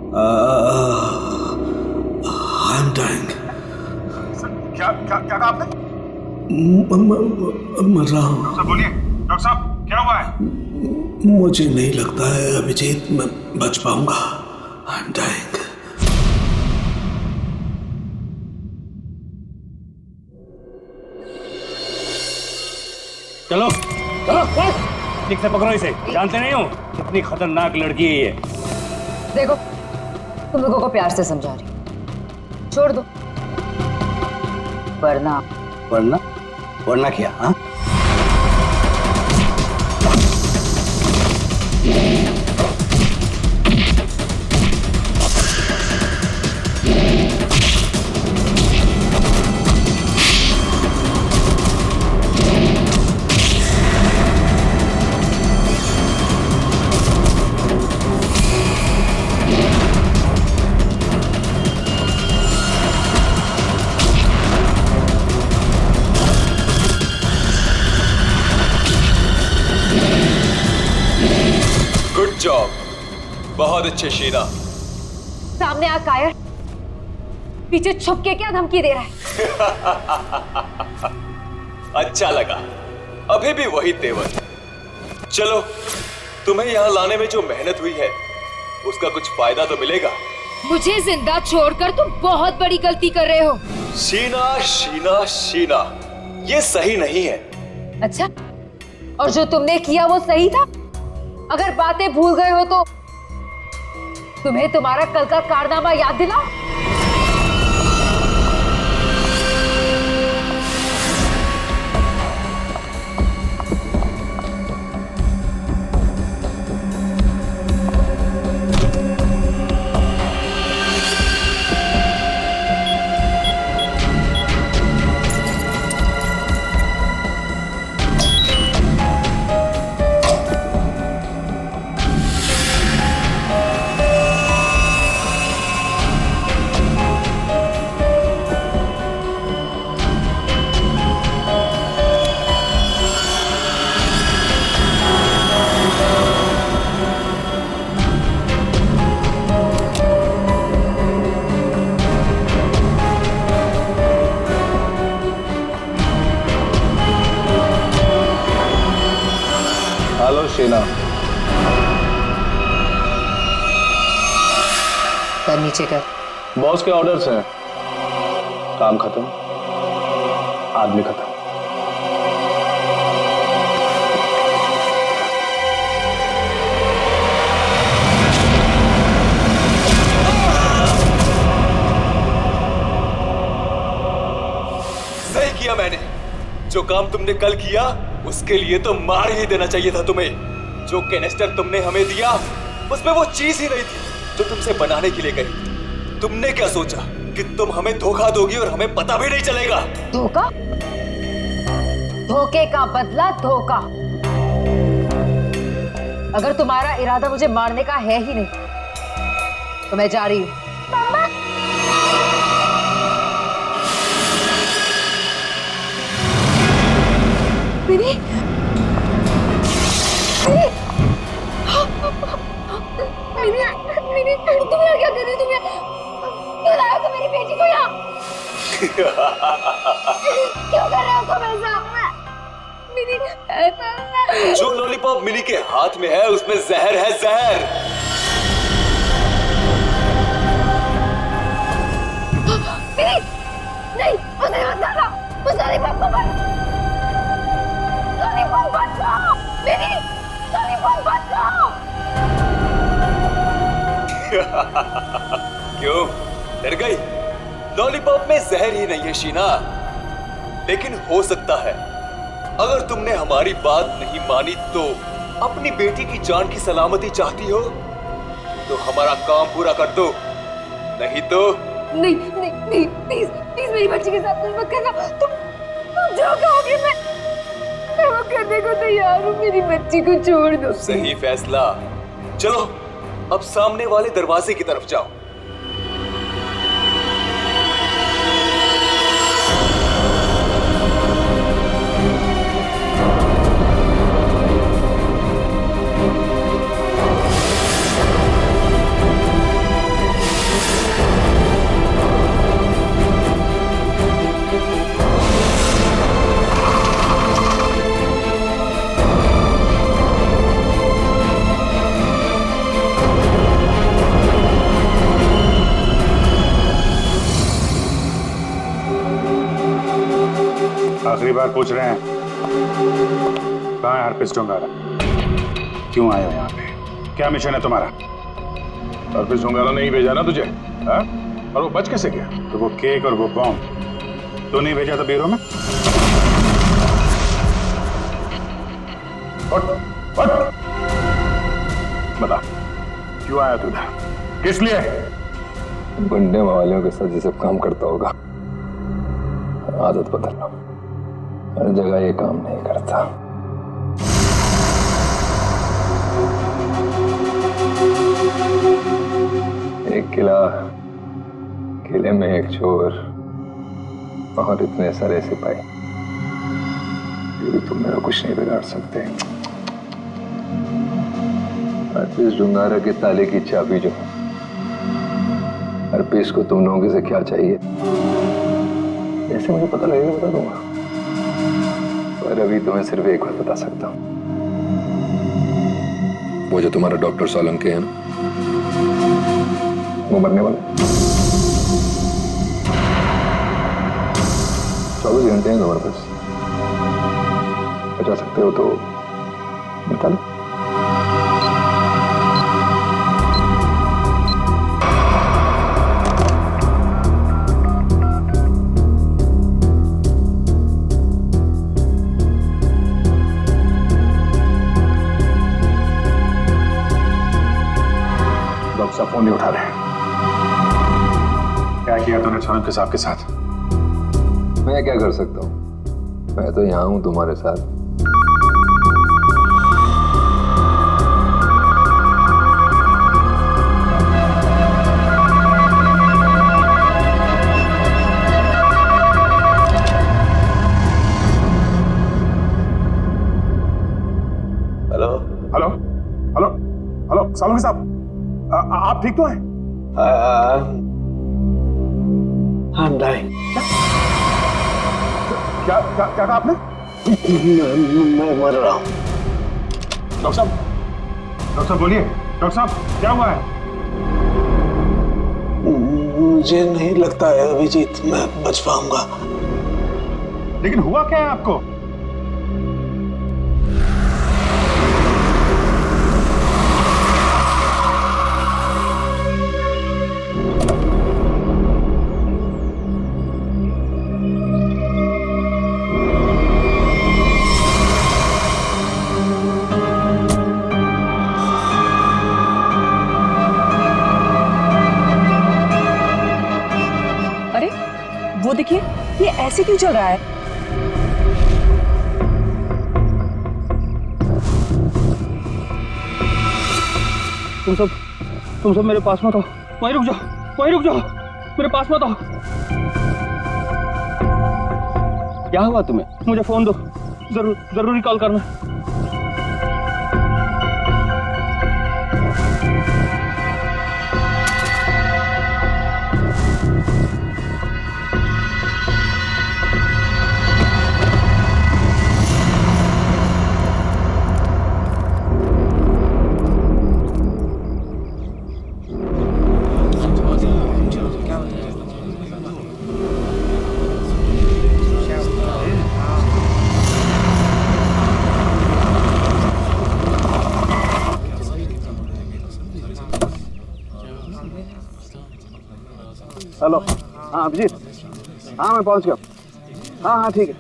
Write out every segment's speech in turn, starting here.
I am dying. क्या क्या क्या कहा आपने? मर रहा हूँ। डॉक्टर साहब बोलिए, डॉक्टर साहब क्या हुआ है? मुझे नहीं लगता है अभिजीत मैं बच पाऊंगा। I am dying. चलो चलो ठीक से पकड़ो इसे। जानते नहीं हो कितनी खतरनाक लड़की है ये। देखो तुम लोगों को प्यार से समझा रही हूं, छोड़ दो वरना वरना वरना क्या? हाँ जॉब, बहुत अच्छे शीना। सामने आ कायर, पीछे छुप के क्या धमकी दे रहा है? अच्छा लगा, अभी भी वही तेवर। चलो, तुम्हें यहाँ लाने में जो मेहनत हुई है उसका कुछ फायदा तो मिलेगा। मुझे जिंदा छोड़कर तुम बहुत बड़ी गलती कर रहे हो। शीना शीना शीना, ये सही नहीं है। अच्छा, और जो तुमने किया वो सही था? अगर बातें भूल गए हो तो तुम्हें तुम्हारा कल का कारनामा याद दिलाओ। हेलो शीना। कर नीचे कर। बॉस के ऑर्डर्स हैं। काम खत्म, आदमी खत्म। सही किया मैंने। जो काम तुमने कल किया उसके लिए तो मार ही देना चाहिए था तुम्हें। जो कैनिस्टर तुमने हमें दिया उसमें वो चीज ही नहीं थी जो तुमसे बनाने के लिए कही। तुमने क्या सोचा कि तुम हमें धोखा दोगी और हमें पता भी नहीं चलेगा? धोखा? धोखे का बदला धोखा। अगर तुम्हारा इरादा मुझे मारने का है ही नहीं तो मैं जा रही हूं। मिनी, मिनी, मिनी, तुम यहाँ क्या कर रही हो? तुम यहाँ क्यों लाए हो? तुम मेरी बेटी को यहाँ क्यों कर रहे हो तुम ऐसा? मिनी, जो लॉलीपॉप मिनी के हाथ में है उसमें जहर है, जहर। मिनी, नहीं, उसे मत डालो, उस लॉलीपॉप को मत। लॉलीपॉप मत लो, मिनी, लॉलीपॉप मत लो। क्यों डर गई? लॉलीपॉप में जहर ही नहीं है शीना, लेकिन हो सकता है अगर तुमने हमारी बात नहीं मानी तो अपनी बेटी की जान की सलामती चाहती हो तो हमारा काम पूरा कर दो, नहीं तो नहीं नहीं नहीं, प्लीज प्लीज मेरी बच्ची के साथ मत करना। तुम जो कहोगे मैं वो करने को तैयार हूँ। मेरी बच्ची को छोड़ दो। सही फैसला। चलो अब सामने वाले दरवाजे की तरफ जाओ। आखिरी बार पूछ रहे हैं, कहाँ है हरप्रीत डोंगारा? क्यों आए हो यहाँ पे? क्या मिशन है तुम्हारा? हरप्रीत डोंगारा ने ही भेजा ना तुझे, हाँ? और वो बच कैसे गया? तो वो केक और वो बॉम्ब तो नहीं भेजा था ब्यूरो में? उठ। बता, क्यों आया तू इधर? किस लिए? गुंडे वालों के साथ ये सब काम करता होगा। आदत बदलना, हर जगह ये काम नहीं करता। एक किले में एक चोर और इतने सारे सिपाही, ये भी तुम मेरा कुछ नहीं बिगाड़ सकते। हरप्रीत डोंगारा के ताले की चाबी जो है, हरप्रीत को तुम लोगों से क्या चाहिए जैसे मुझे पता लगेगा बता दूंगा, पर अभी तुम्हें सिर्फ एक बात बता सकता हूँ। वो जो तुम्हारा डॉक्टर सोलंकी है ना, वो मरने वाला है। 24 घंटे हैं तुम्हारे पास, बचा सकते हो तो बता लो। डॉक्टर साहब फोन नहीं उठा रहे। क्या किया तूने सोलंकी साहब के साथ? मैं क्या कर सकता हूँ? मैं तो यहाँ हूँ तुम्हारे साथ। Hello hello hello hello Solanki साहब, आप ठीक तो हैं? I'm dying. क्या कहा आपने? मैं मर रहा हूँ। डॉक्टर साहब बोलिए। डॉक्टर साहब क्या हुआ है? मुझे नहीं लगता है अभिजीत मैं बच पाऊंगा। लेकिन हुआ क्या है आपको? वो देखिए, ये ऐसे क्यों चल रहा है? तुम सब मेरे पास मत आओ, वहीं रुक जाओ, मेरे पास मत आओ। क्या हुआ तुम्हें? मुझे फोन दो, जरूरी कॉल करना। हेलो, हाँ अभिजीत, हाँ मैं पहुंच गया। हाँ ठीक है,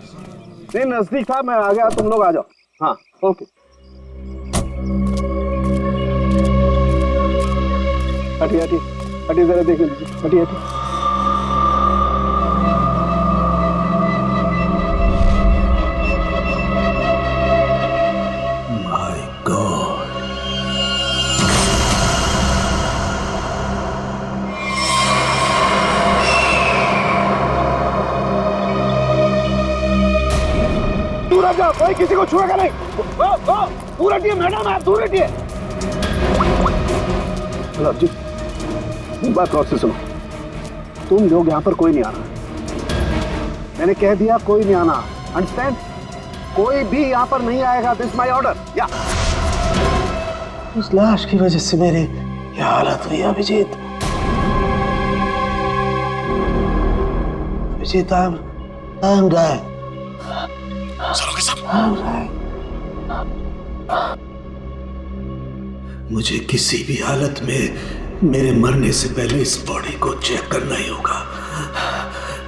नहीं नजदीक था, मैं आ गया, तुम लोग आ जाओ। हाँ ओके। हटिए जरा देख लीजिए, हटिए। माय गॉड, कोई किसी को छुएगा नहीं। दूर हटिए मैडम, आप दूर हटिए। जी बात गौर से सुनो, तुम लोग यहाँ पर कोई नहीं आना। मैंने कह दिया कोई नहीं आना, अंडरस्टैंड? कोई भी यहाँ पर नहीं आएगा, दिस माय ऑर्डर। या उस लाश की वजह से मेरी ये हालत हुई Abhijit. Abhijit, I am dying. सरोगे साहब, मुझे किसी भी हालत में मेरे मरने से पहले इस बॉडी को चेक करना ही होगा,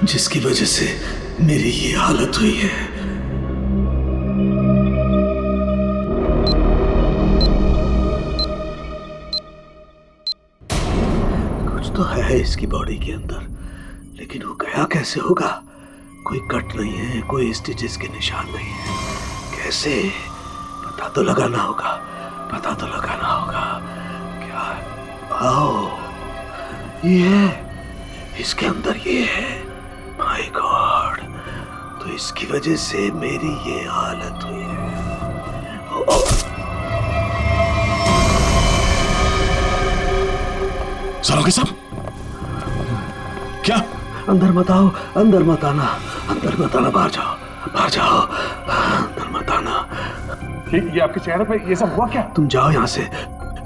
जिसकी वजह से मेरी ये हालत हुई है। कुछ तो है इसकी बॉडी के अंदर, लेकिन वो गया कैसे होगा? कोई कट नहीं है, कोई स्टिचेस के निशान नहीं है। कैसे? पता तो लगाना होगा, पता तो लगाना होगा। क्या? आओ, ये है, इसके अंदर ये है। माय गॉड, तो इसकी वजह से मेरी ये हालत हुई है। सरोगे साहब, क्या? अंदर मत आओ, अंदर मत आना, अंदर मत आना, बाहर जाओ, बाहर जाओ, अंदर मत आना। ये आपके चेहरे पे ये सब हुआ क्या? तुम जाओ यहाँ से,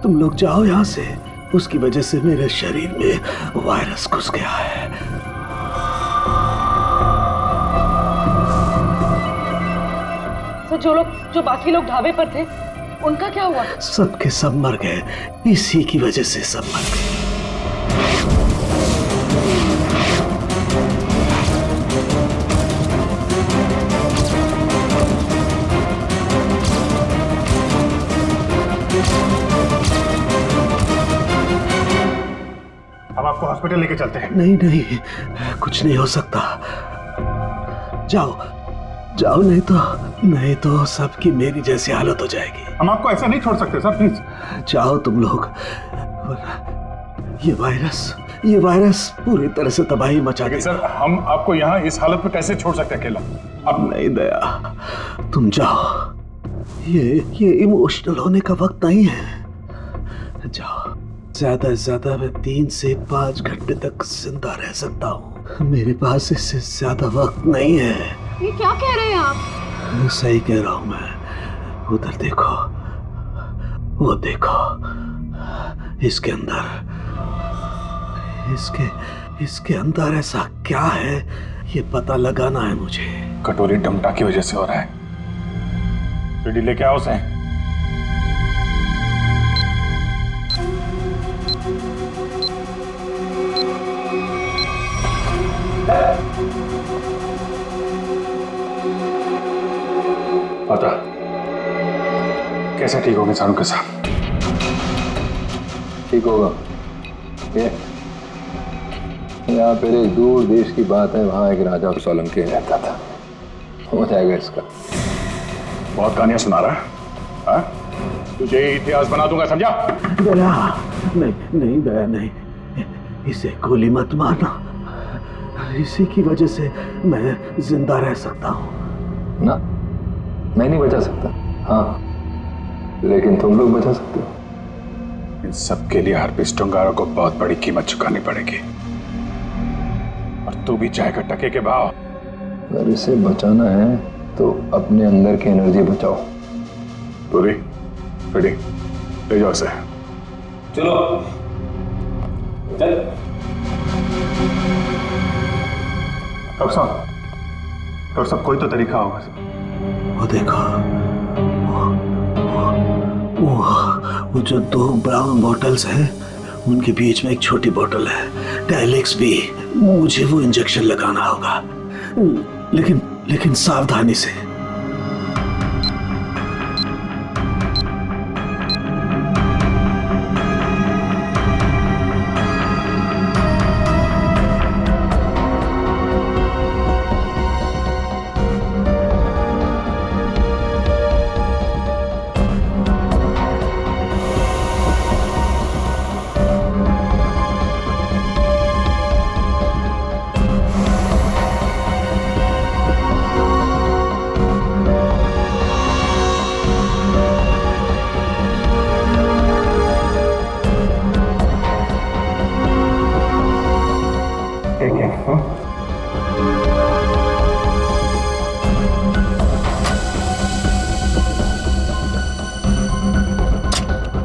तुम लोग जाओ यहाँ से। उसकी वजह से मेरे शरीर में वायरस घुस गया है। तो जो बाकी लोग ढाबे पर थे, उनका क्या हुआ? सब के सब मर गए, इसी की वजह से सब मर गए। हम आपको हॉस्पिटल लेके चलते हैं। नहीं नहीं, कुछ नहीं हो सकता। जाओ जाओ, नहीं तो सबकी मेरी जैसी हालत हो जाएगी। हम आपको ऐसा नहीं छोड़ सकते सर, प्लीज जाओ तुम लोग, ये वायरस पूरी तरह से तबाही मचा देगा। सर, हम आपको यहाँ इस हालत में कैसे छोड़ सकते हैं अकेला? अब नहीं दया, तुम जाओ, ये इमोशनल होने का वक्त नहीं है। जाओ, ज्यादा से ज्यादा मैं 3 से 5 घंटे तक जिंदा रह सकता हूँ। मेरे पास इससे ज्यादा वक्त नहीं है। ये क्या कह रहे हैं आप? सही कह रहा हूँ मैं। उधर देखो, वो देखो, इसके अंदर ऐसा क्या है, ये पता लगाना है मुझे। कटोरी डमटा की वजह से हो रहा है। तो लेके आओ उसे। पता कैसे ठीक होंगे सारू के साथ? ठीक होगा। ये यहाँ पर एक दूर देश की बात है, वहाँ एक राजा सोलंकी रहता था। हो जाएगा इसका। बहुत कहानियां सुना रहा है, हाँ? तुझे इतिहास बना दूंगा, समझा? दया नहीं दया नहीं, इसे गोली मत मारना। इसी की वजह से मैं जिंदा रह सकता हूँ। ना, मैं नहीं बचा सकता, हाँ, लेकिन तुम लोग बचा सकते हो। इन सब के लिए हार्पिस्ट टंगारा को बहुत बड़ी कीमत चुकानी पड़ेगी, और तू भी चाहेगा टके के भाव। अगर इसे बचाना है तो अपने अंदर की एनर्जी बचाओ। पूरी रेडी, ले जाओ इसे। चलो चल। डॉक्टर साहब, कोई तो तरीका होगा। वो देखो, वो जो 2 ब्राउन बॉटल्स हैं, उनके बीच में एक छोटी बॉटल है, टाइलेक्स भी। मुझे वो इंजेक्शन लगाना होगा, लेकिन सावधानी से।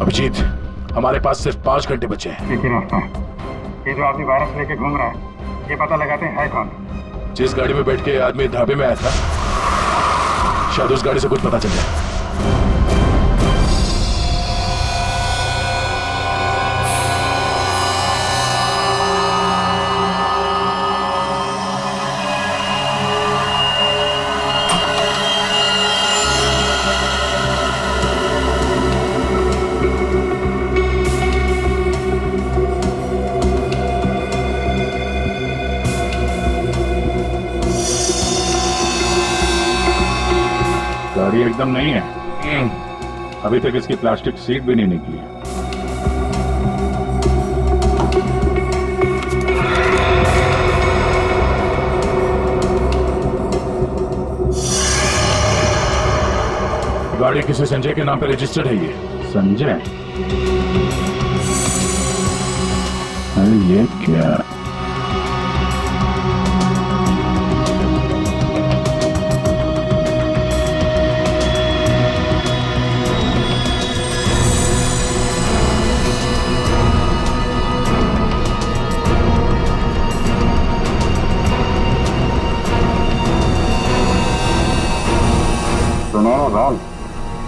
अभिजीत, हमारे पास सिर्फ 5 घंटे बचे हैं। ठीक है रास्ता। ये जो आदमी वायरस लेके घूम रहा है, ये पता लगाते हैं है कौन? जिस गाड़ी में बैठ के आदमी ढाबे में आया था, शायद उस गाड़ी से कुछ पता चल जाए। गाड़ी एकदम नहीं है। अभी तक इसकी प्लास्टिक सीट भी नहीं निकली है। गाड़ी किसी संजय के नाम पे रजिस्टर्ड है। ये संजय, अरे ये क्या?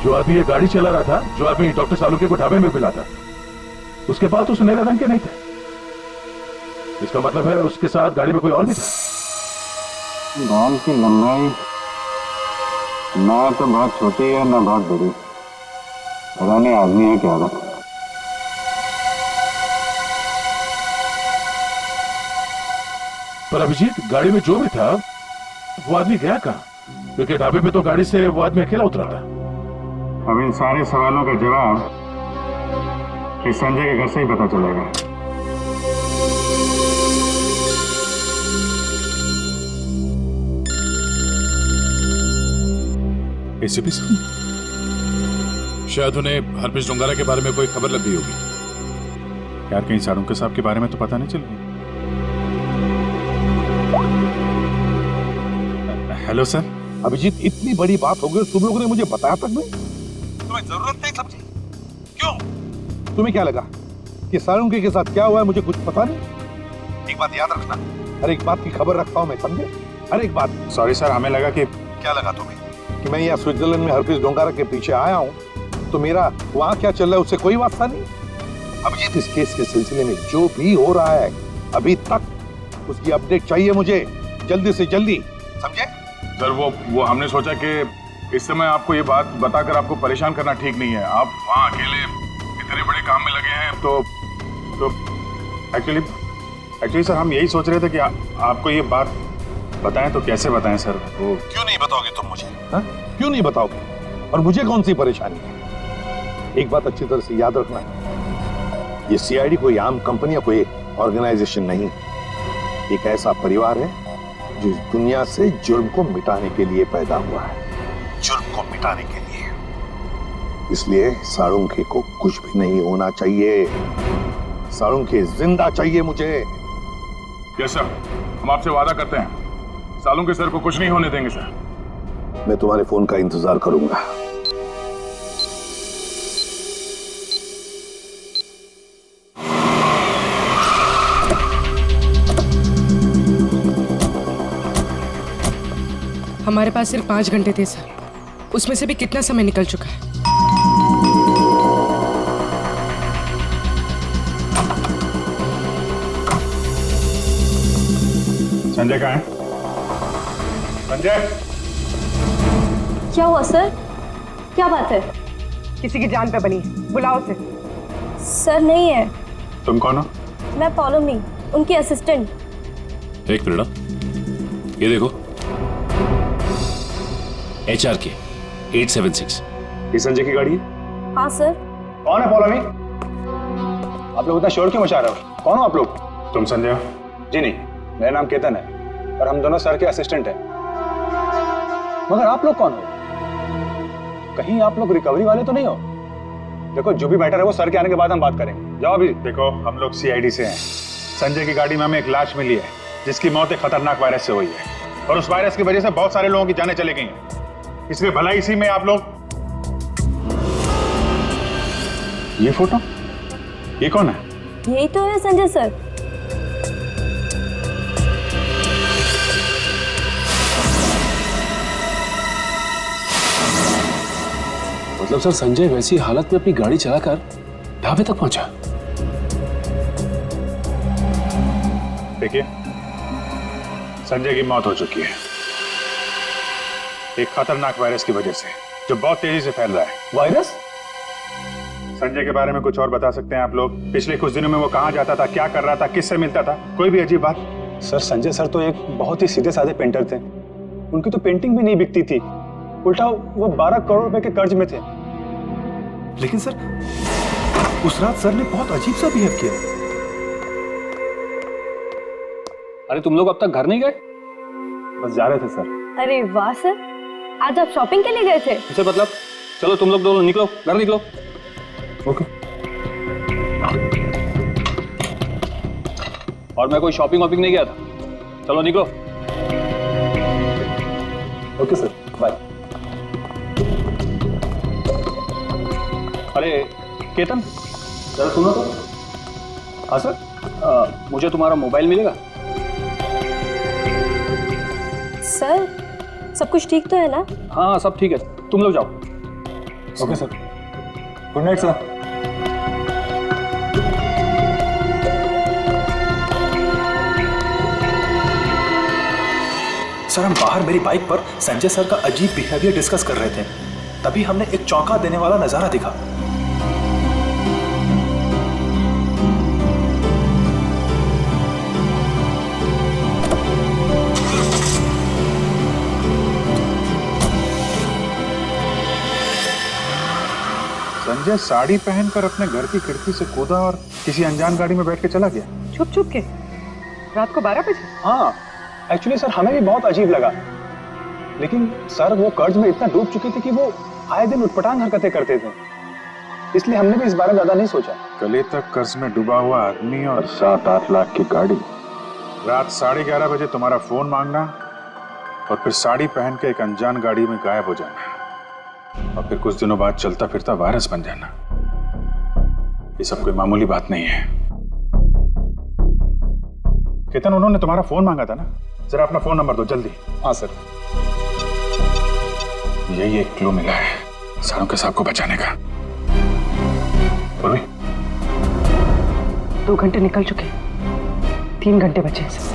जो आदमी ये गाड़ी चला रहा था, जो आदमी डॉक्टर सालुके को ढाबे में मिला था, उसके बाद तो सुनहरे रंग के नहीं थे। इसका मतलब है उसके साथ गाड़ी में कोई और भी था। बाल की लंबाई ना तो बहुत छोटी है ना बहुत बड़ी, पता नहीं आदमी है क्या। पर अभिजीत, गाड़ी में जो भी था वो आदमी गया कहाँ? क्योंकि ढाबे पे तो गाड़ी से वो आदमी अकेला उतरा था। अब इन सारे सवालों का जवाब इस संजय के घर से ही पता चलेगा। एसीपी साहब, शायद उन्हें हरप्रीत डोंगारा के बारे में कोई खबर लग गई होगी। यार कहीं सालुके साहब के बारे में तो पता नहीं चल रही। Hello sir. अभिजीत, इतनी बड़ी बात हो गई, तुम लोगों ने मुझे बताया तक नहीं? तुम्हें जरूरत नहीं समझी? क्यों? तुम्हें क्या लगा कि सालुके के साथ क्या हुआ है मुझे कुछ पता नहीं? एक बात याद रखना, हर एक बात की खबर रखता हूं मैं, समझे? हर एक बात। सॉरी सर, हमें लगा कि क्या लगा तुम्हें कि मैं यहाँ स्विट्जरलैंड में हरप्रीत डोंगारा के पीछे आया हूँ तो मेरा वहां क्या चल रहा है उससे कोई वास्ता नहीं? अभिजीत, इस केस के सिलसिले में जो भी हो रहा है अभी तक उसकी अपडेट चाहिए मुझे, जल्दी से जल्दी, समझे? सर वो हमने सोचा कि इस समय आपको ये बात बताकर आपको परेशान करना ठीक नहीं है। आप वहाँ अकेले इतने बड़े काम में लगे हैं तो एक्चुअली सर हम यही सोच रहे थे कि आपको ये बात बताएं तो कैसे बताएं सर? वो क्यों नहीं बताओगे तुम मुझे? हा? क्यों नहीं बताओगे? और मुझे कौन सी परेशानी है? एक बात अच्छी तरह से याद रखना, ये सीआईडी कोई आम कंपनी या कोई ऑर्गेनाइजेशन नहीं, एक ऐसा परिवार है जो इस दुनिया से जुर्म को मिटाने के लिए पैदा हुआ है, जुर्म को मिटाने के लिए। इसलिए सालुके को कुछ भी नहीं होना चाहिए, सालुके जिंदा चाहिए मुझे। यस सर, हम आपसे वादा करते हैं सालुके सर को कुछ नहीं होने देंगे सर। मैं तुम्हारे फोन का इंतजार करूंगा। हमारे पास सिर्फ 5 घंटे थे सर, उसमें से भी कितना समय निकल चुका है। संजय कहाँ है? संजय! क्या हुआ सर? क्या बात है? किसी की जान पे बनी है, बुलाओ उसे। सर नहीं है। तुम कौन हो? मैं पॉलोमी, उनकी असिस्टेंट। एक मिनट, ये देखो, HRK 876। ये संजय की गाड़ी है? हाँ सर। कौन है पॉलोमी? आप लोग इतना शोर क्यों मचा रहे हो? कौन हो आप लोग? तुम संजय हो? जी नहीं, मेरा नाम केतन है और हम दोनों सर के असिस्टेंट हैं। मगर आप लोग कौन हो? कहीं आप लोग रिकवरी वाले तो नहीं हो? देखो, जो भी मैटर है वो सर के आने के बाद हम बात करेंगे। जाओ अभी। देखो, हम लोग CID से हैं। संजय की गाड़ी में हमें एक लाश मिली है जिसकी मौत एक खतरनाक वायरस से हुई है और उस वायरस की वजह से बहुत सारे लोगों की जानें चली गई हैं। इसलिए भला इसी में आप लोग। ये फोटो, ये कौन है? यही तो है संजय सर। मतलब सर संजय वैसी हालत में अपनी गाड़ी चलाकर ढाबे तक पहुंचा? देखिए, संजय की मौत हो चुकी है एक खतरनाक वायरस की वजह से, जो बहुत तेजी से फैल रहा है। वायरस? संजय के बारे में कुछ और बता सकते हैं आप लोग? पिछले कुछ दिनों में वो कहाँ जाता था, क्या कर रहा था, किससे मिलता था? कोई भी अजीब बात? सर संजय सर तो एक बहुत ही सीधे साधे पेंटर थे। उनकी तो पेंटिंग भी नहीं बिकती थी, उल्टा वो 12 करोड़ रुपए के कर्ज में थे। लेकिन सर उस रात सर ने बहुत अजीब सा बिहेव किया। अरे तुम लोग अब तक घर नहीं गए? बस जा रहे थे सर। अरे वाह सर, आज आप शॉपिंग के लिए गए थे? इसे मतलब चलो तुम लोग दोनों निकलो, घर निकलो। ओके। और मैं कोई शॉपिंग वॉपिंग नहीं गया था, चलो निकलो। Okay sir, bye. अरे केतन, जरा सुनो तो। हाँ सर, मुझे तुम्हारा मोबाइल मिलेगा? सर सब कुछ ठीक तो है ना? हाँ सब ठीक है, तुम लोग जाओ। Okay sir, good night sir. Sir हम बाहर मेरी बाइक पर संजय सर का अजीब बिहेवियर डिस्कस कर रहे थे, तभी हमने एक चौंका देने वाला नजारा देखा। संजय साड़ी पहनकर अपने घर की खिड़की से कूदा और किसी अनजान गाड़ी में बैठ के चला गया। छुप छुप के रात को 12 बजे? हाँ एक्चुअली सर हमें भी बहुत अजीब लगा, लेकिन सर वो कर्ज में इतना डूब चुके थे कि वो आए दिन उटपटांग हरकतें करते थे, इसलिए हमने भी इस बारे में ज्यादा नहीं सोचा। गले तक कर्ज में डूबा हुआ आदमी और 7-8 लाख की गाड़ी, रात 11:30 बजे तुम्हारा फोन मांगना और फिर साड़ी पहन के एक अनजान गाड़ी में गायब हो जाना और फिर कुछ दिनों बाद चलता फिरता वायरस बन जाना, ये सब कोई मामूली बात नहीं है। केतन, उन्होंने तुम्हारा फोन मांगा था ना, जरा अपना फोन नंबर दो जल्दी। हाँ सर। यही एक क्लू मिला है सारों साहब को बचाने का। 2 घंटे निकल चुके, 3 घंटे बचे हैं।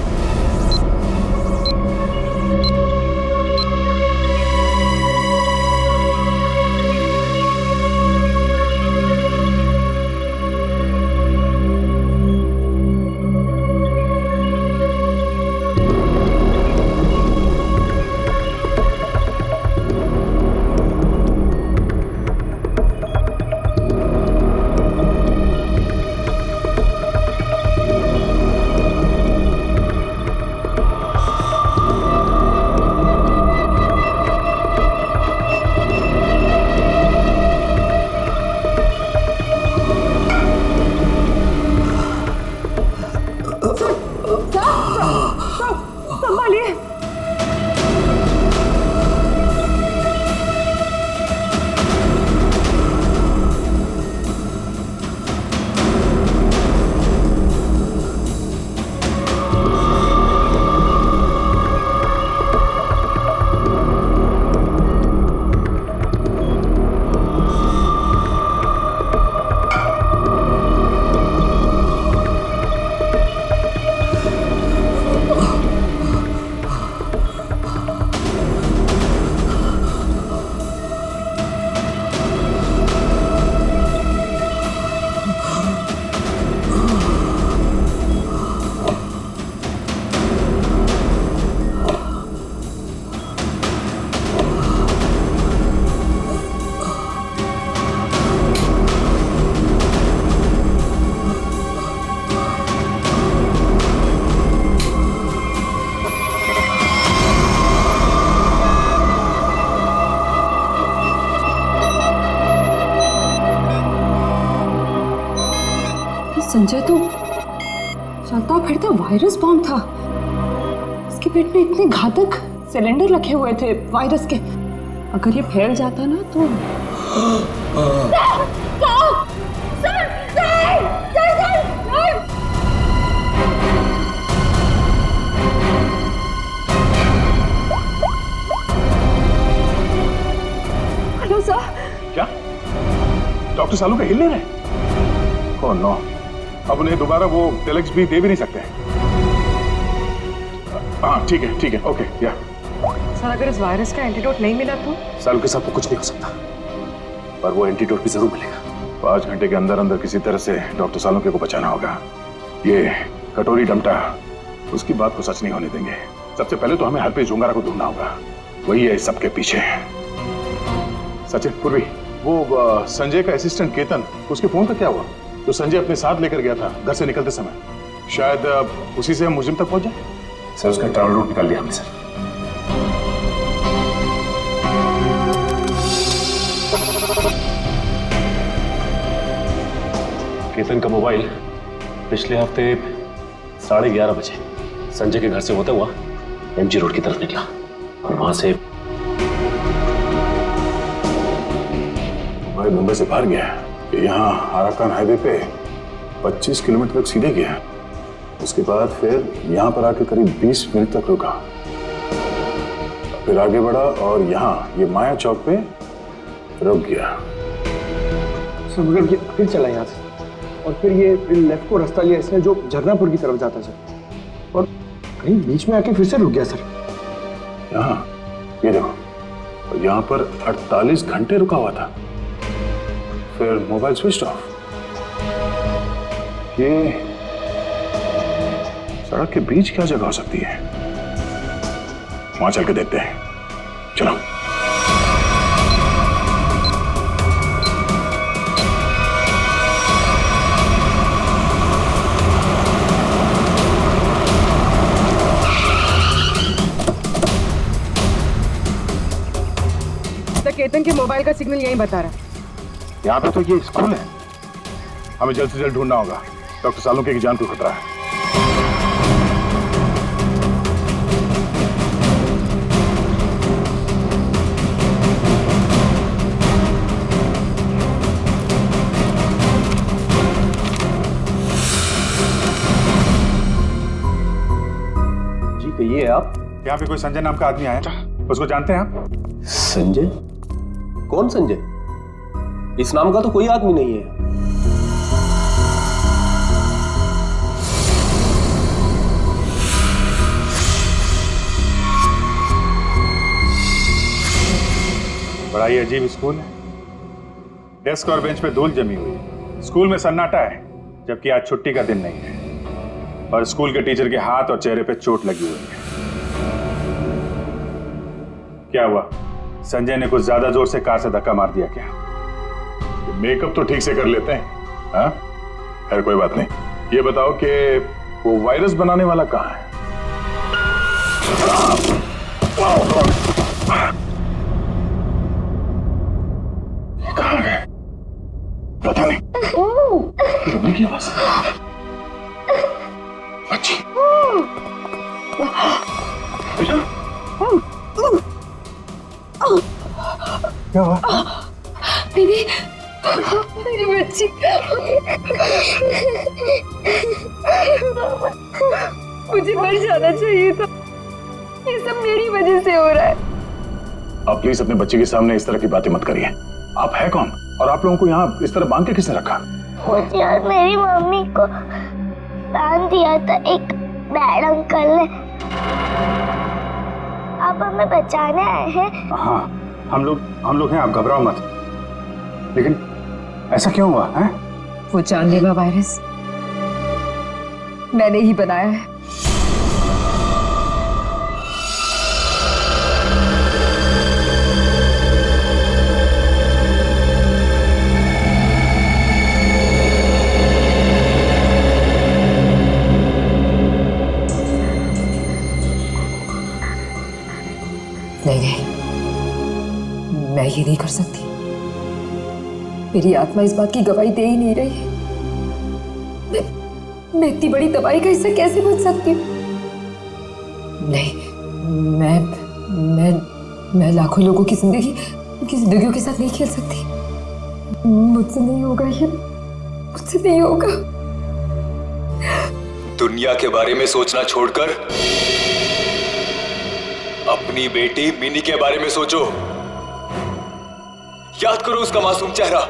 संभालिए। संजय तो चलता फिरता वायरस बॉम्ब था। इसके पेट में इतने घातक सिलेंडर रखे हुए थे वायरस के, अगर ये फैल जाता ना तो हेलो सर। क्या? डॉक्टर सालू के हिल नहीं रहे। ओह नो, अब उन्हें दोबारा वो टेलेक्स भी दे भी नहीं सकते। हाँ ठीक है, ओके या। सर अगर इस वायरस का एंटीडोट नहीं मिला तो? सालू के साथ तो कुछ नहीं हो सकता, पर वो एंटीडोट भी जरूर मिलेगा। 5 घंटे के अंदर अंदर किसी तरह से डॉक्टर सालुंके को बचाना होगा। ये कटोरी डमटा उसकी बात को सच नहीं होने देंगे। सबसे पहले तो हमें हरप्रीत झुंगारा को ढूंढना होगा, वही है इस सबके पीछे। सचिन, पूर्वी, वो संजय का असिस्टेंट केतन, उसके फोन का क्या हुआ? तो संजय अपने साथ लेकर गया था घर से निकलते समय, शायद उसी से हम मुजिम तक पहुंच जाए। सर उसका ट्रैवल रूट निकाल लिया हमने सर। केतन का मोबाइल पिछले हफ्ते 11:30 बजे संजय के घर से होता हुआ एमजी रोड की तरफ निकला और वहां से भाई मुंबई से बाहर गया, यहाँ आराकान हाईवे पे 25 किलोमीटर तक सीधे गया। उसके बाद फिर यहाँ पर आके करीब 20 मिनट तक रुका, फिर आगे बढ़ा और यहाँ ये माया चौक पे रुक गया। मगर ये फिर चला यहाँ से और फिर ये लेफ्ट को रास्ता लिया इसने जो झरनापुर की तरफ जाता सर, और कहीं बीच में आके फिर से रुक गया सर। यहाँ ये देखो, और यहाँ पर 48 घंटे रुका हुआ था, फिर मोबाइल स्विच ऑफ। ये सड़क के बीच क्या जगह हो सकती है? वहां चल के देखते हैं, चलो। तो केतन के मोबाइल का सिग्नल यही बता रहा है। यहाँ पे तो ये स्कूल है, हमें जल्द से जल्द ढूंढना होगा। डॉक्टर सालुंके की जान को खतरा है। जी कहिए आप। यहाँ पे कोई संजय नाम का आदमी आया था, उसको जानते हैं आप? संजय? कौन संजय? इस नाम का तो कोई आदमी नहीं है। बड़ा ही अजीब स्कूल है। डेस्क और बेंच पे धूल जमी हुई है। स्कूल में सन्नाटा है, जबकि आज छुट्टी का दिन नहीं है। और स्कूल के टीचर के हाथ और चेहरे पे चोट लगी हुई है। क्या हुआ? संजय ने कुछ ज्यादा जोर से कार से धक्का मार दिया क्या? मेकअप तो ठीक से कर लेते हैं, हाँ? खैर कोई बात नहीं। ये बताओ कि वो वायरस बनाने वाला कहाँ है? कहाँ गए? पता नहीं। रोने की आवाज। अच्छी। क्या हुआ? दीदी, मेरी बच्ची। मुझे मर जाना चाहिए था। ये सब मेरी वजह से हो रहा है। आप प्लीज अपने बच्चे के सामने इस तरह की बातें मत करिए। आप है कौन? और आप लोगों को यहाँ इस तरह बांध के किसने रखा? मुझे और मेरी मम्मी को बांध दिया था एक बैड अंकल ने। आप हमें बचाने आए हैं? हाँ, हम लोग हैं, आप घबराओ मत। लेकिन ऐसा क्यों हुआ है? वो जानलेवा वायरस मैंने ही बनाया है। नहीं, मैं ये नहीं कर सकती। मेरी आत्मा इस बात की गवाही दे ही नहीं रही। मैं इतनी बड़ी तबाही का हिस्सा कैसे बन सकती हूँ? नहीं, मैं लाखों लोगों की जिंदगी, उनकी जिंदगियों के साथ नहीं खेल सकती। मुझसे नहीं होगा ये, मुझसे नहीं होगा। दुनिया के बारे में सोचना छोड़कर अपनी बेटी मिनी के बारे में सोचो। याद करो उसका मासूम चेहरा,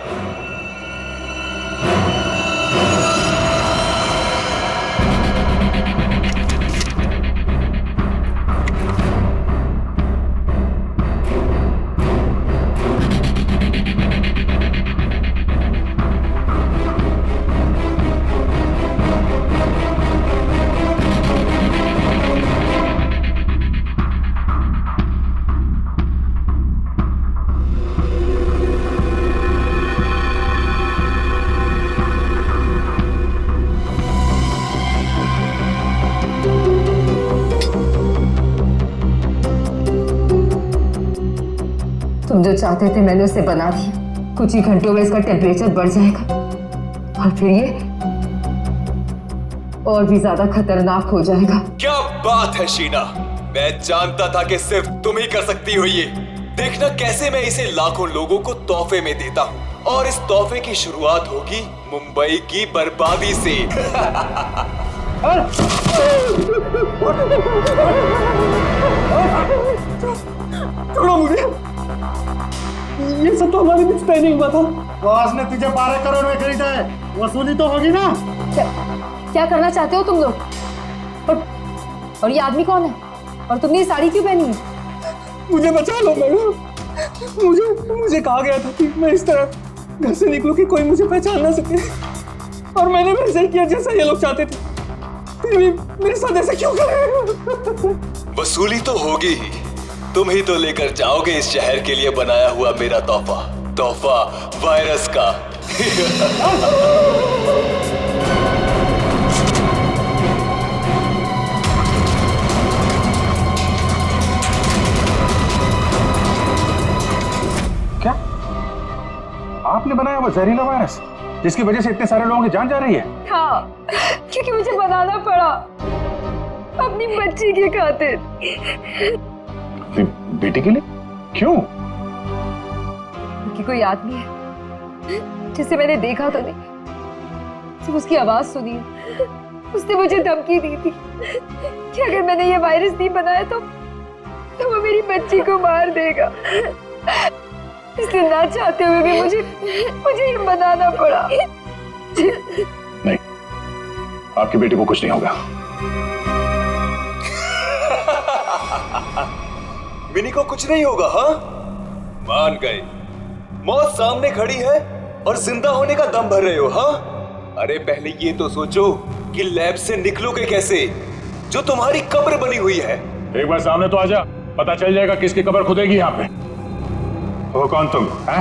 तुम जो चाहते थे मैंने उसे बना दिया। कुछ ही घंटों में इसका टेम्परेचर बढ़ जाएगा और फिर ये और भी ज्यादा खतरनाक हो जाएगा। क्या बात है शीना, मैं जानता था कि सिर्फ तुम ही कर सकती हो ये। देखना कैसे मैं इसे लाखों लोगों को तोहफे में देता हूँ, और इस तोहफे की शुरुआत होगी मुंबई की बर्बादी से। छोड़ो मुझे, ये सब तो हमारे बीच तय नहीं हुआ था। बॉस ने तुझे 12 करोड़ में खरीदा है, वसूली तो होगी ना। क्या करना चाहते हो तुम लोग? और ये आदमी कौन है? और तुमने ये साड़ी क्यों पहनी है? मुझे बचा लो मैडम। मुझे कहा गया था कि मैं इस तरह घर से निकलूं कि कोई मुझे पहचान ना सके, और मैंने वैसे ही किया जैसा ये लोग चाहते थे। फिर भी मेरे साथ ऐसा क्यों कर रहे हो? वसूली तो होगी ही, तुम ही तो लेकर जाओगे इस शहर के लिए बनाया हुआ मेरा तोहफा वायरस का। क्या आपने बनाया वो जहरीला वायरस जिसकी वजह से इतने सारे लोगों की जान जा रही है? हाँ, क्योंकि मुझे बनाना पड़ा अपनी बच्ची की खातिर। बेटी के लिए? क्यों? क्योंकि कोई आदमी है जिसे मैंने देखा तो नहीं, सिर्फ उसकी आवाज सुनी है। उसने मुझे धमकी दी थी कि अगर मैंने ये वायरस नहीं बनाया तो वो मेरी बच्ची को मार देगा। इसलिए ना चाहते हुए भी मुझे ये बनाना पड़ा। नहीं, आपकी बेटी को कुछ नहीं होगा। मिनी को कुछ नहीं होगा? हाँ, मान गए। मौत सामने खड़ी है और जिंदा होने का दम भर रहे हो? हाँ, अरे पहले ये तो सोचो कि लैब से निकलोगे कैसे, जो तुम्हारी कब्र बनी हुई है। एक बार सामने तो आजा, पता चल जाएगा किसकी कब्र खुदेगी यहाँ पे। वो कौन तुम? है?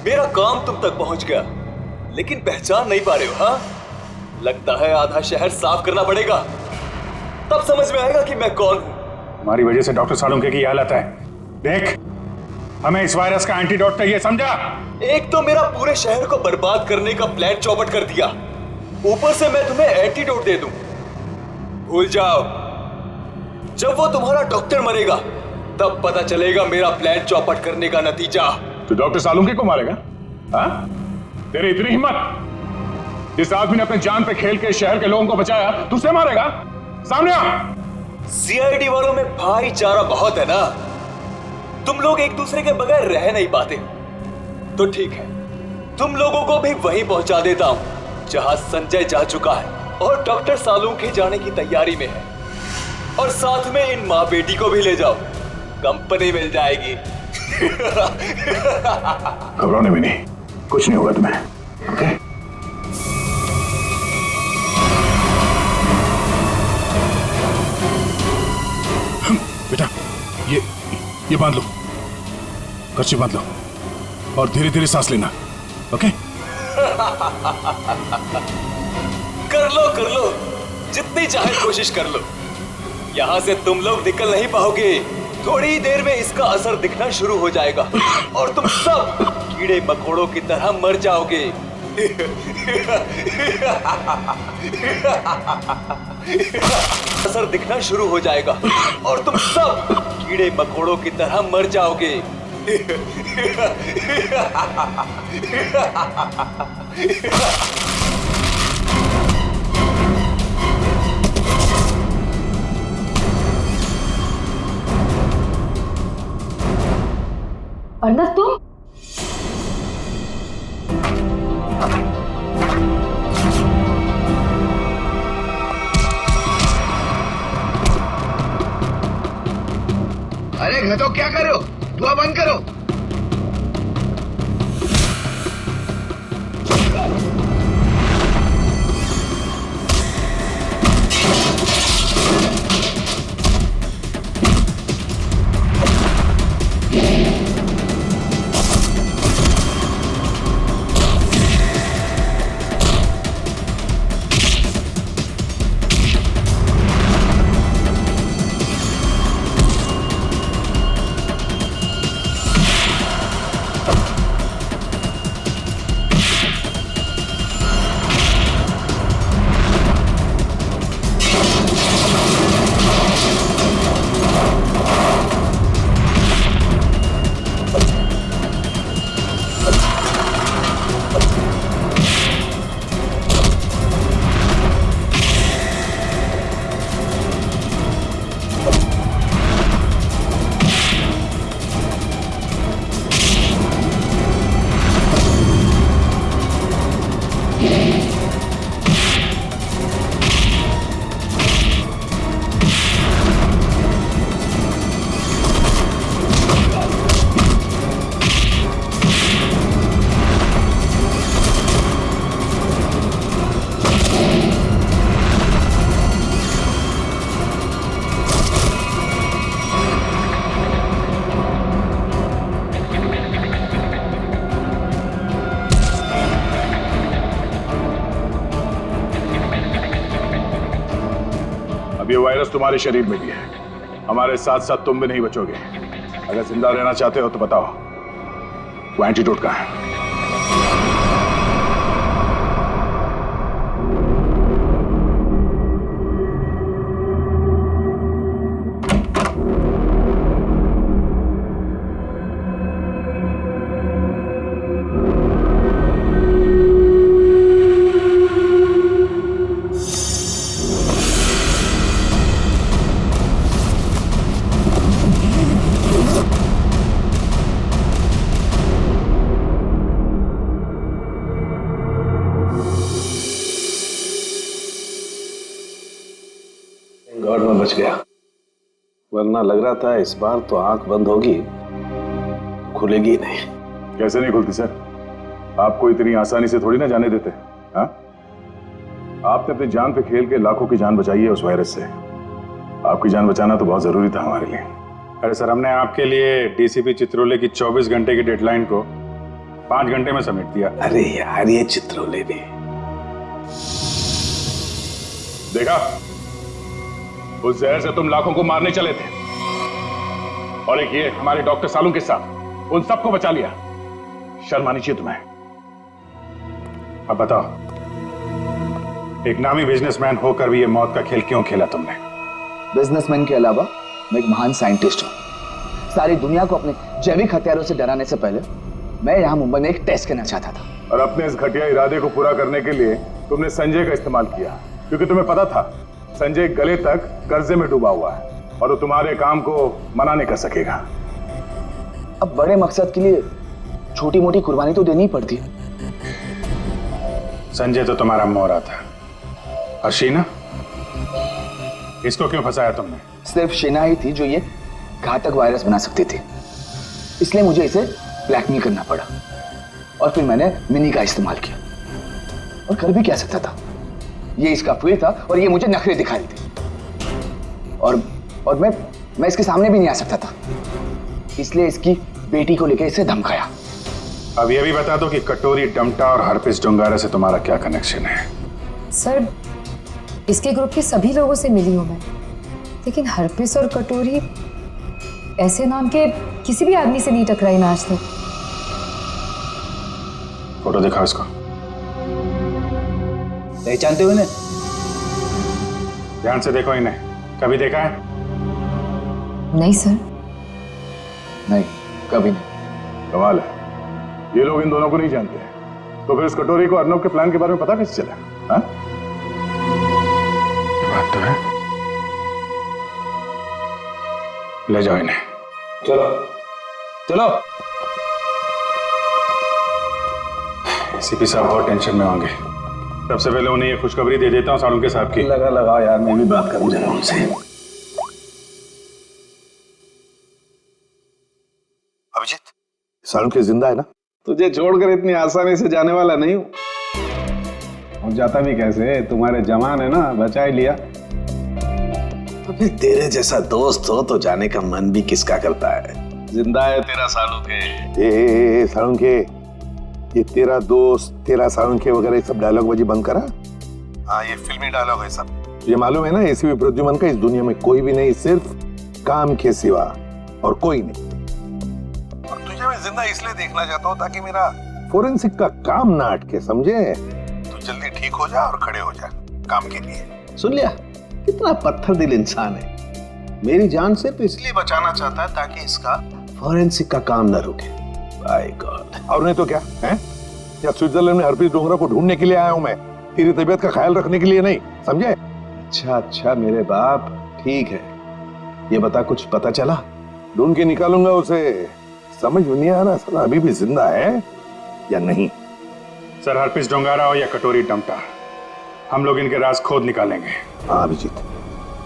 मेरा काम तुम तक पहुंच गया, लेकिन पहचान नहीं पा रहे हो? हाँ, लगता है आधा शहर साफ करना पड़ेगा, तब समझ में आएगा कि मैं कौन हूँ। हमारी वजह से डॉक्टर सालुंके की हालत है। देख, हमें इस वायरस का एंटीडोट चाहिए, समझा? एक तो मेरा पूरे शहर को बर्बाद करने का प्लान चौपट कर दिया, ऊपर से मैं तुम्हें एंटीडोट दे दूं। भूल जाओ, जब वो तुम्हारा डॉक्टर मरेगा तब पता चलेगा मेरा प्लान चौपट करने का नतीजा। तो डॉक्टर सालुंके को मारेगा? हाँ? तेरी इतनी हिम्मत? जिस आदमी ने अपने जान पे खेल के शहर के लोगों को बचाया, तू उसे मारेगा? सामने आ। सीआईडी वालों में भाईचारा बहुत है ना, तुम लोग एक दूसरे के बगैर रह नहीं पाते। तो ठीक है, तुम लोगों को भी वहीं पहुंचा देता हूं जहां संजय जा चुका है और डॉक्टर सालुंके जाने की तैयारी में है, और साथ में इन माँ बेटी को भी ले जाओ, कंपनी मिल जाएगी। घबराने भी नहीं, कुछ नहीं होगा तुम्हें। ओके? बेटा, ये बांध लो, कर्ची बांध लो, और धीरे धीरे सांस लेना। ओके? कर लो, जितनी चाहे कोशिश कर लो। यहां से तुम लोग निकल नहीं पाओगे। थोड़ी ही देर में इसका असर दिखना शुरू हो जाएगा और तुम सब कीड़े मकोड़ों की तरह मर जाओगे। असर दिखना शुरू हो जाएगा और तुम सब कीड़े मकोड़ों की तरह मर जाओगे। अर्नब, तुम? अरे घटो, क्या कर रहे हो? धुआं बंद करो। अब ये वायरस तुम्हारे शरीर में भी है, हमारे साथ साथ तुम भी नहीं बचोगे। अगर जिंदा रहना चाहते हो तो बताओ, वो एंटीडोट कहाँ है? गॉड में बच गया, वरना लग रहा था इस बार तो आंख बंद होगी, खुलेगी नहीं। कैसे नहीं खुलती सर? आपको इतनी आसानी से थोड़ी ना जाने देते। हाँ, आपने अपनी जान पे खेल के लाखों की जान बचाई है उस वायरस से। आपकी जान बचाना तो बहुत जरूरी था हमारे लिए। अरे सर, हमने आपके लिए डीसीपी चित्रोले की 24 घंटे की डेडलाइन को 5 घंटे में समेट दिया। अरे यार, ये चित्रोले भी देखा, उस जहर से तुम लाखों को मारने चले थे, और एक ये हमारे डॉक्टर सालू के साथ उन सबको बचा लिया। शर्म आनी चाहिए तुम्हें। अब बताओ, एक नामी बिजनेसमैन होकर भी ये मौत का खेल क्यों खेला तुमने? बिजनेसमैन के अलावा मैं एक महान साइंटिस्ट हूँ। सारी दुनिया को अपने जैविक हथियारों से डराने से पहले मैं यहाँ मुंबई में एक टेस्ट करना चाहता था। और अपने इस घटिया इरादे को पूरा करने के लिए तुमने संजय का इस्तेमाल किया, क्योंकि तुम्हें पता था संजय गले तक कर्जे में डूबा हुआ है और वो तुम्हारे काम को मना नहीं कर सकेगा। अब बड़े मकसद के लिए छोटी मोटी कुर्बानी तो देनी पड़ती है। संजय तो तुम्हारा मोहरा था, और शीना, इसको क्यों फंसाया तुमने? सिर्फ शीना ही थी जो ये घातक वायरस बना सकती थी, इसलिए मुझे इसे ब्लैकमेल करना पड़ा। और फिर मैंने मिनी का इस्तेमाल किया, और कर भी क्या सकता था, ये इसका फील्ड था और ये मुझे नखरे दिखा रही थी। और मैं इसके सामने भी नहीं आ सकता था, इसलिए इसकी बेटी को लेकर इसे धमकाया। अब ये भी बता दो कि कटोरी डमटा और हरपिस डोंगारा से तुम्हारा क्या कनेक्शन है? सर, इसके ग्रुप के सभी लोगों से मिली हूं मैं, लेकिन हरपिस और कटोरी ऐसे नाम के किसी भी आदमी से नहीं टकराई ना आज तक। फोटो दिखाओ इसको। पहचानते हो इन्हें? ध्यान से देखो इन्हें, कभी देखा है? नहीं सर। नहीं, कभी नहीं। कमाल है, ये लोग इन दोनों को नहीं जानते, तो फिर इस कटोरी को अर्नब के प्लान के बारे में पता कैसे चला? हाँ? बात तो है। ले जाओ इन्हें। चलो चलो। एसीपी साहब बहुत टेंशन में होंगे। सबसे पहले उन्हें ये खुशखबरी दे देता हूँ सालुंके साहब की। लगा यार, मैं भी बात करूं जरा उनसे। अभिजीत, सालुंके जिंदा है ना? तुझे छोड़कर इतनी आसानी से जाने वाला नहीं हूं। और जाता भी कैसे, तुम्हारे जवान है ना, बचा ही लिया। अबे तेरे जैसा दोस्त हो तो जाने का मन भी किसका करता है। जिंदा है तेरा सालुंके। ए सालुंके, ये तेरा दोस्त, तेरा सालुंके वगैरह सब डायलॉग बाजी बंद करा। हाँ, ये फिल्मी डायलॉग है सब। ये मालूम है ना, एसीपी प्रद्युमन का इस दुनिया में कोई भी नहीं, सिर्फ काम के सिवा और कोई नहीं। और तुझे मैं जिंदा इसलिए देखना चाहता हूँ ताकि मेरा फोरेंसिक का काम ना अटके, समझे? तू जल्दी ठीक हो जा और खड़े हो जा काम के लिए। सुन लिया, कितना पत्थर दिल इंसान है। मेरी जान सिर्फ इसलिए बचाना चाहता है ताकि इसका फोरेंसिक का काम न रुके। By God. और नहीं तो क्या है? या स्विट्जरलैंड में हरप्रीत डोंगरा को ढूंढने के लिए आया हूं मैं, तेरी तबीयत का ख्याल रखने के लिए नहीं, समझे? अच्छा मेरे बाप, ठीक है। ये बता, कुछ पता चला? ढूंढ के निकालूंगा उसे। समझ में नहीं आ रहा साला अभी भी जिंदा है या नहीं। सर, हरपिस डोंगारा हो या कटोरी डमटा, हम लोग इनके राज खोद निकालेंगे। हाँ अभिजीत,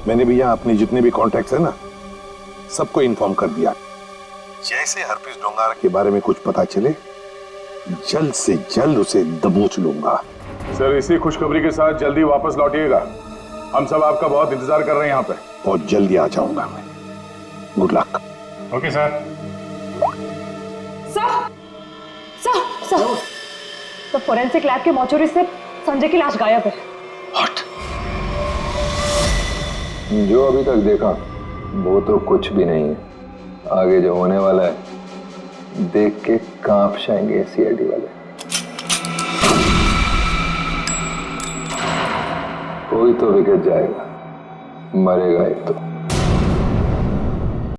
मैंने भी यहाँ अपने जितने भी कॉन्टैक्ट्स है ना, सबको इन्फॉर्म कर दिया। जैसे हरप्रीत डोंगारा के बारे में कुछ पता चले, जल्द से जल्द उसे दबोच लूंगा। सर, इसी खुशखबरी के साथ जल्दी वापस लौटिएगा। हम सब आपका बहुत इंतजार कर रहे हैं यहाँ पे। बहुत जल्दी आ जाऊंगा मैं। Good luck. Okay sir. Sir, तो फोरेंसिक लैब के मॉर्चरी से संजय की लाश गायब है। What? जो अभी तक देखा वो तो कुछ भी नहीं है। आगे जो होने वाला है देख के कांप जाएंगे सीआईडी वाले। कोई तो बिगड़ जाएगा, मरेगा एक तो।